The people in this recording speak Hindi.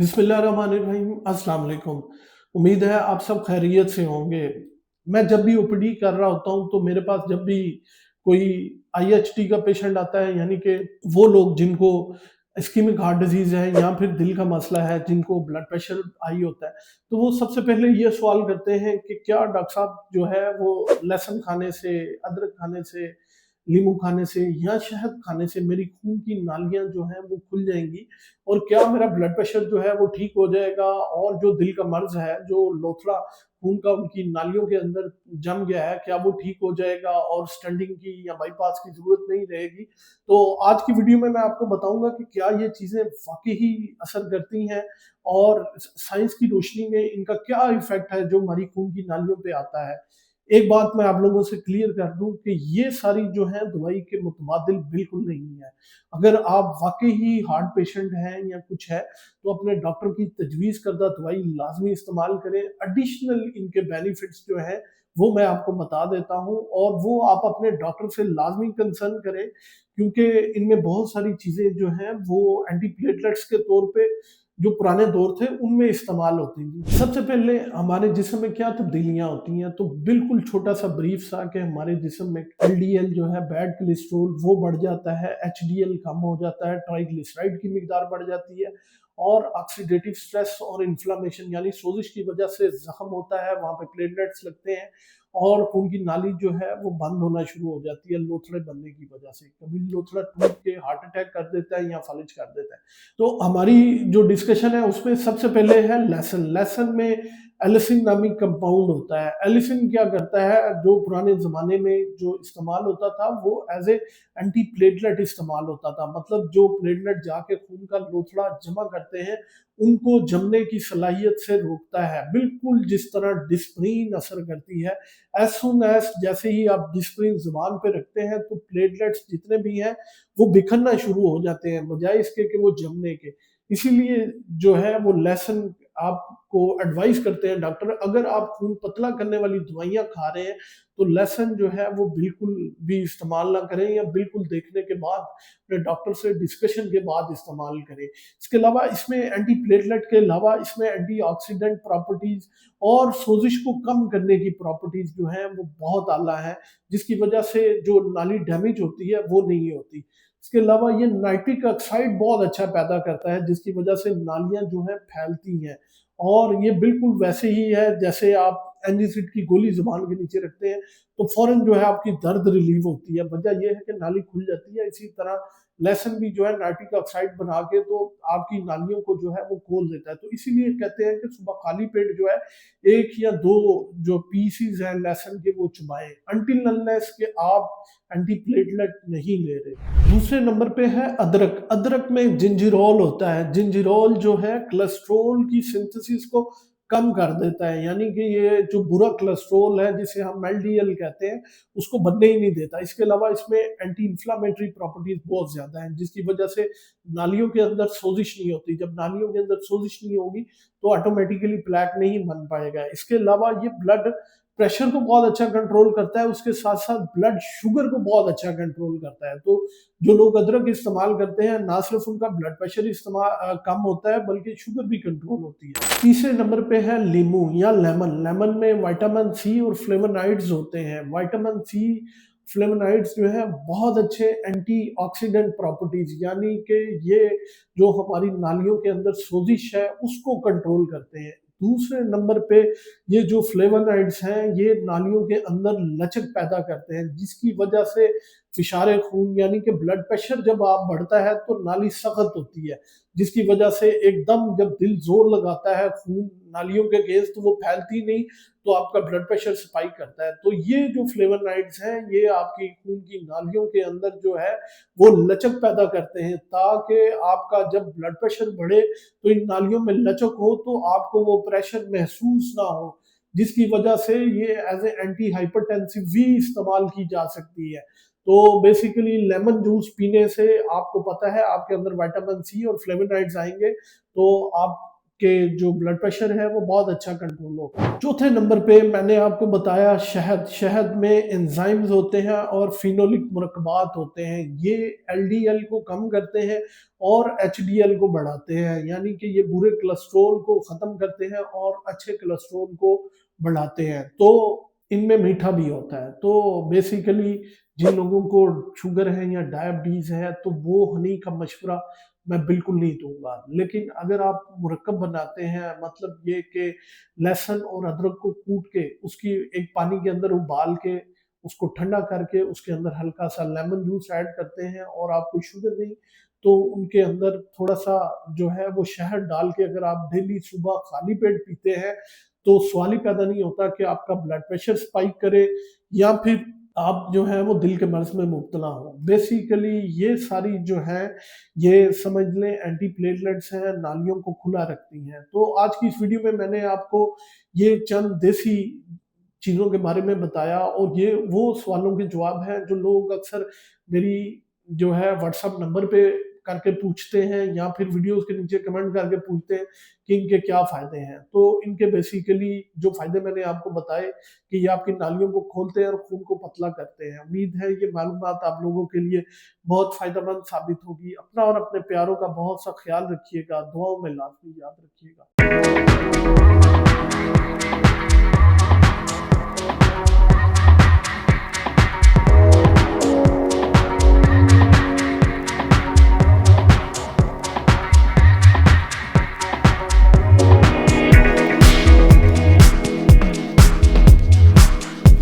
बिस्मिल्लाहिर्रहमानिर्रहीम, अस्सलाम वालेकुम। उम्मीद है आप सब खैरियत से होंगे। मैं जब भी ओपीडी कर रहा होता हूँ तो मेरे पास जब भी कोई आईएचटी का पेशेंट आता है, यानी कि वो लोग जिनको इस्केमिक हार्ट डिजीज़ है या फिर दिल का मसला है, जिनको ब्लड प्रेशर हाई होता है, तो वो सबसे पहले ये सवाल करते हैं कि क्या डॉक्टर साहब जो है वो लहसुन खाने से, अदरक खाने से, नींबू खाने से या शहद खाने से मेरी खून की नालियाँ जो हैं वो खुल जाएँगी और क्या मेरा ब्लड प्रेशर जो है वो ठीक हो जाएगा और जो दिल का मर्ज़ है, जो लोथड़ा खून का उनकी नालियों के अंदर जम गया है, क्या वो ठीक हो जाएगा और स्टंटिंग की या बाईपास की ज़रूरत नहीं रहेगी। तो आज की वीडियो में मैं आपको बताऊँगा कि क्या ये चीज़ें वाक़ई ही असर करती हैं और साइंस की रोशनी में इनका क्या इफ़ेक्ट है जो हमारी खून की नालियों पे आता है। एक बात मैं आप लोगों से क्लियर कर दूँ कि ये सारी जो है दवाई के मुतबादिल बिल्कुल नहीं है। अगर आप वाक़ई ही हार्ट पेशेंट हैं या कुछ है, तो अपने डॉक्टर की तजवीज़ करदा दवाई लाज़मी इस्तेमाल करें। एडिशनल इनके बेनिफिट्स जो हैं, वो मैं आपको बता देता हूँ और वो आप अपने डॉक्टर से लाज़मी कंसर्न करें, क्योंकि इनमें बहुत सारी चीज़ें जो हैं वो एंटीप्लेटलेट्स के तौर पे जो पुराने दौर थे उनमें इस्तेमाल होती थी। सबसे पहले हमारे जिस्म में क्या तब्दीलियाँ होती हैं, तो बिल्कुल छोटा-सा ब्रीफ सा कि हमारे जिस्म में एलडीएल जो है बैड कोलेस्ट्रॉल वो बढ़ जाता है, एचडीएल कम हो जाता है, ट्राइग्लिसराइड की मिकदार बढ़ जाती है और ऑक्सीडेटिव स्ट्रेस और इन्फ्लेमेशन यानी सोजिश की वजह से ज़ख्म होता है, वहाँ पे प्लेटलेट्स लगते हैं और खून की नाली जो है वो बंद होना शुरू हो जाती है लोथड़े बनने की वजह से। कभी लोथड़ा टूट के हार्ट अटैक कर देता है या फ़ालिज कर देता है। तो हमारी जो डिस्कशन है उसमें सबसे पहले है लहसुन। लहसुन में एलिसिन नामी कंपाउंड होता है। एलिसिन क्या करता है, जो पुराने ज़माने में जो इस्तेमाल होता था वो एज़ ए एंटी प्लेटलेट इस्तेमाल होता था। मतलब जो प्लेटलेट जाके खून का लोथड़ा जमा करते हैं, उनको जमने की सलाहियत से रोकता है। बिल्कुल जिस तरह डिस्प्रिन असर करती है, एज़ सून एज़ जैसे ही आप डिस्प्रिन ज़ुबान पे रखते हैं तो प्लेटलेट्स जितने भी हैं वो बिखरना शुरू हो जाते हैं बजाय इसके कि वो जमने के। इसीलिए जो है वो लहसुन आपको एडवाइस करते हैं डॉक्टर, अगर आप खून पतला करने वाली दवाइयाँ खा रहे हैं तो लहसुन जो है वो बिल्कुल भी इस्तेमाल ना करें या बिल्कुल देखने के बाद अपने डॉक्टर से डिस्कशन के बाद इस्तेमाल करें। इसके अलावा इसमें एंटी प्लेटलेट के अलावा इसमें एंटीऑक्सीडेंट प्रॉपर्टीज़ और सोजिश को कम करने की प्रॉपर्टीज़ जो हैं वो बहुत आला है, जिसकी वजह से जो नाली डैमेज होती है वो नहीं होती। इसके अलावा ये नाइट्रिक ऑक्साइड बहुत अच्छा पैदा करता है, जिसकी वजह से नालियाँ जो हैं फैलती हैं और ये बिल्कुल वैसे ही है जैसे आप एंजिसिड की गोली ज़ुबान के नीचे रखते हैं तो फ़ौरन जो है आपकी दर्द रिलीव होती है। वजह ये है कि नाली खुल जाती है। इसी तरह लहसुन भी जो है नाइट्रिक ऑक्साइड बना के तो आपकी नालियों को जो है वो खोल देता है। तो इसीलिए कहते हैं कि सुबह खाली पेट जो है 1 या 2 जो पीसेज़ हैं लहसुन के वो चबाएँ, अनटिल अनलेस कि आप एंटी प्लेटलेट नहीं ले रहे। दूसरे नंबर पे है अदरक। अदरक में जिंजिरोल होता है। जिंजिरोल जो है कोलेस्ट्रॉल की सिंथेसिस को कम कर देता है, यानी कि ये जो बुरा कोलेस्ट्रॉल है जिसे हम एलडीएल कहते हैं, उसको बनने ही नहीं देता। इसके अलावा इसमें एंटी इन्फ्लेमेटरी प्रॉपर्टीज बहुत ज़्यादा हैं, जिसकी वजह से नालियों के अंदर सोजिश नहीं होती। जब नालियों के अंदर सोजिश नहीं होगी तो ऑटोमेटिकली प्लेक नहीं बन पाएगा। इसके अलावा ये ब्लड प्रेशर को बहुत अच्छा कंट्रोल करता है, उसके साथ-साथ ब्लड शुगर को बहुत अच्छा कंट्रोल करता है। तो जो लोग अदरक इस्तेमाल करते हैं, ना सिर्फ़ उनका ब्लड प्रेशर कम होता है, बल्कि शुगर भी कंट्रोल होती है। तीसरे नंबर पे है नींबू या लेमन। लेमन में विटामिन सी और फ्लेवोनॉइड्स होते हैं। विटामिन सी, फ्लेवोनॉइड्स जो है बहुत अच्छे एंटीऑक्सीडेंट प्रॉपर्टीज़, यानी कि ये जो हमारी नालियों के अंदर सोजिश है, उसको कंट्रोल करते हैं। दूसरे नंबर पे ये जो फ्लेवोनॉइड्स हैं, ये नालियों के अंदर लचक पैदा करते हैं, जिसकी वजह से फिशारे खून यानी कि ब्लड प्रेशर जब आप बढ़ता है तो नाली सख्त होती है, जिसकी वजह से एकदम जब दिल जोर लगाता है खून नालियों के अगेंस्ट तो वो फैलती नहीं, तो आपका ब्लड प्रेशर स्पाइक करता है। तो ये जो फ्लेवोनॉइड्स हैं ये आपकी खून की नालियों के अंदर जो है वो लचक पैदा करते हैं, ताकि आपका जब ब्लड प्रेशर बढ़े तो इन नालियों में लचक हो तो आपको वो प्रेशर महसूस ना हो, जिसकी वजह से ये एज ए एंटी हाइपरटेंसिव भी इस्तेमाल की जा सकती है। तो बेसिकली लेमन जूस पीने से आपको पता है आपके अंदर विटामिन सी और फ्लेवोनॉइड्स आएंगे, तो आप के जो ब्लड प्रेशर है वो बहुत अच्छा कंट्रोल हो। चौथे नंबर पे मैंने आपको बताया शहद। शहद में एंजाइम्स होते हैं और फिनोलिक मुरक्कबात होते हैं। ये एलडीएल को कम करते हैं और एचडीएल को बढ़ाते हैं, यानी कि ये बुरे कोलेस्ट्रॉल को ख़त्म करते हैं और अच्छे कोलेस्ट्रॉल को बढ़ाते हैं। तो इनमें मीठा भी होता है। तो बेसिकली जिन लोगों को शुगर है या डायबिटीज़ है तो वो हनी का मशवरा मैं बिल्कुल नहीं दूँगा। लेकिन अगर आप मुरक्कब बनाते हैं, मतलब ये कि लहसुन और अदरक को कूट के उसकी एक पानी के अंदर उबाल के उसको ठंडा करके उसके अंदर हल्का-सा लेमन जूस ऐड करते हैं और आपको शुगर नहीं तो उनके अंदर थोड़ा-सा जो है वो शहद डाल के अगर आप डेली सुबह खाली पेट पीते हैं, तो सवाल ही पैदा नहीं होता कि आपका ब्लड प्रेशर स्पाइक करे या फिर आप जो है वो दिल के मर्ज़ में मुब्तला हो। बेसिकली ये सारी जो है, ये समझ लें एंटी प्लेटलेट्स हैं, नालियों को खुला रखती हैं। तो आज की इस वीडियो में मैंने आपको ये चंद देसी चीज़ों के बारे में बताया और ये वो सवालों के जवाब हैं जो लोग अक्सर मेरी जो है व्हाट्सएप नंबर पे करके पूछते हैं या फिर वीडियोज़ के नीचे कमेंट करके पूछते हैं कि इनके क्या फ़ायदे हैं। तो इनके बेसिकली जो फ़ायदे मैंने आपको बताए कि ये आपकी नालियों को खोलते हैं और खून को पतला करते हैं। उम्मीद है ये मालूमात आप लोगों के लिए बहुत फ़ायदेमंद साबित होगी। अपना और अपने प्यारों का बहुत सा ख़्याल रखिएगा। दुआओं में लाज़मी याद रखिएगा।